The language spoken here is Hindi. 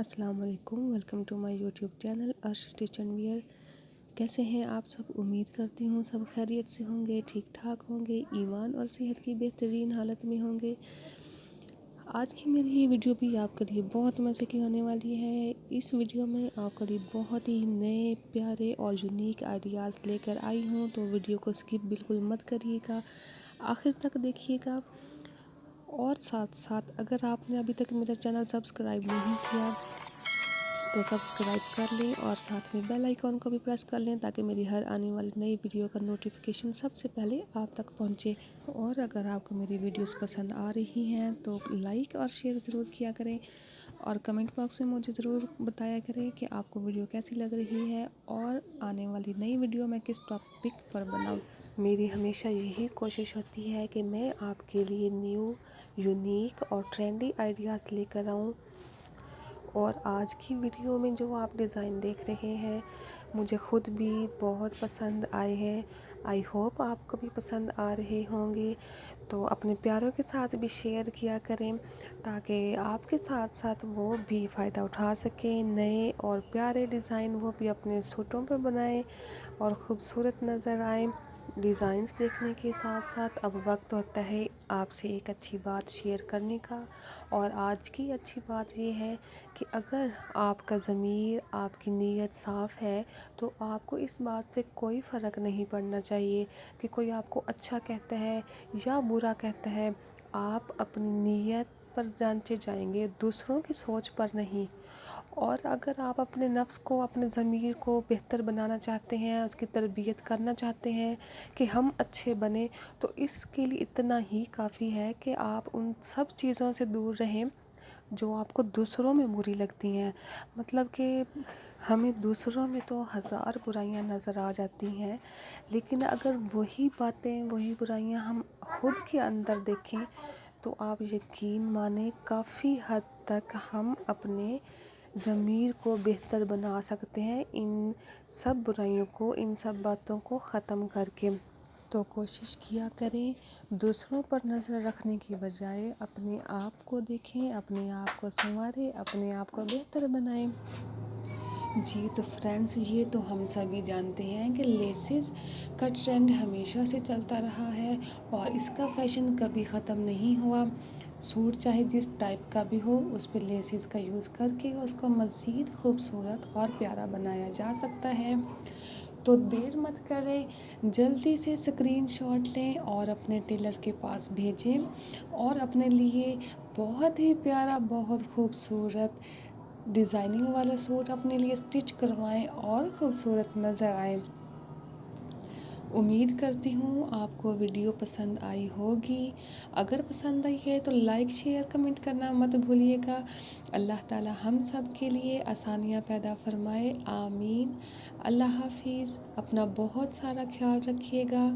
अस्सलाम वालेकुम। Welcome to my YouTube channel Arsh stitch and wear. कैसे हैं आप सब? उम्मीद करती हूँ सब खैरियत से होंगे, ठीक ठाक होंगे, ईमान और सेहत की बेहतरीन हालत में होंगे। आज की मेरी ये वीडियो भी आपके लिए बहुत मज़े की होने वाली है। इस वीडियो में आपके लिए बहुत ही नए प्यारे और यूनिक आइडियाज़ लेकर आई हूँ, तो वीडियो को स्किप बिल्कुल मत करिएगा, आखिर तक देखिएगा। और साथ साथ अगर आपने अभी तक मेरा चैनल सब्सक्राइब नहीं किया तो सब्सक्राइब कर लें और साथ में बेल आइकॉन को भी प्रेस कर लें ताकि मेरी हर आने वाली नई वीडियो का नोटिफिकेशन सबसे पहले आप तक पहुंचे। और अगर आपको मेरी वीडियोस पसंद आ रही हैं तो लाइक और शेयर ज़रूर किया करें और कमेंट बॉक्स में मुझे ज़रूर बताया करें कि आपको वीडियो कैसी लग रही है और आने वाली नई वीडियो मैं किस टॉपिक पर बनाऊँ। मेरी हमेशा यही कोशिश होती है कि मैं आपके लिए न्यू, यूनिक और ट्रेंडी आइडियाज़ लेकर आऊँ। और आज की वीडियो में जो आप डिज़ाइन देख रहे हैं मुझे ख़ुद भी बहुत पसंद आए हैं। आई होप आपको भी पसंद आ रहे होंगे, तो अपने प्यारों के साथ भी शेयर किया करें ताकि आपके साथ साथ वो भी फ़ायदा उठा सकें। नए और प्यारे डिज़ाइन वो भी अपने सूटों पर बनाएं और ख़ूबसूरत नज़र आएँ। डिज़ाइंस देखने के साथ साथ अब वक्त होता है आपसे एक अच्छी बात शेयर करने का। और आज की अच्छी बात ये है कि अगर आपका ज़मीर, आपकी नीयत साफ़ है तो आपको इस बात से कोई फ़र्क नहीं पड़ना चाहिए कि कोई आपको अच्छा कहता है या बुरा कहता है। आप अपनी नीयत पर जांचे जाएंगे, दूसरों की सोच पर नहीं। और अगर आप अपने नफ्स को, अपने ज़मीर को बेहतर बनाना चाहते हैं, उसकी तरबियत करना चाहते हैं कि हम अच्छे बने, तो इसके लिए इतना ही काफ़ी है कि आप उन सब चीज़ों से दूर रहें जो आपको दूसरों में बुरी लगती हैं। मतलब कि हमें दूसरों में तो हज़ार बुराइयां नज़र आ जाती हैं, लेकिन अगर वही बातें, वही बुराइयां हम खुद के अंदर देखें तो आप यकीन माने काफ़ी हद तक हम अपने ज़मीर को बेहतर बना सकते हैं इन सब बुराइयों को, इन सब बातों को ख़त्म करके। तो कोशिश किया करें दूसरों पर नज़र रखने की बजाय अपने आप को देखें, अपने आप को संवारें, अपने आप को बेहतर बनाएं। जी तो फ्रेंड्स, ये तो हम सभी जानते हैं कि लेसेस का ट्रेंड हमेशा से चलता रहा है और इसका फैशन कभी ख़त्म नहीं हुआ। सूट चाहे जिस टाइप का भी हो, उस पर लेसेस का यूज़ करके उसको मज़ीद खूबसूरत और प्यारा बनाया जा सकता है। तो देर मत करें, जल्दी से स्क्रीनशॉट लें और अपने टेलर के पास भेजें और अपने लिए बहुत ही प्यारा, बहुत खूबसूरत डिज़ाइनिंग वाला सूट अपने लिए स्टिच करवाएं और ख़ूबसूरत नज़र आए। उम्मीद करती हूँ आपको वीडियो पसंद आई होगी। अगर पसंद आई है तो लाइक, शेयर, कमेंट करना मत भूलिएगा। अल्लाह ताला हम सब के लिए आसानियाँ पैदा फरमाए, आमीन। अल्लाह हाफिज़। अपना बहुत सारा ख्याल रखिएगा।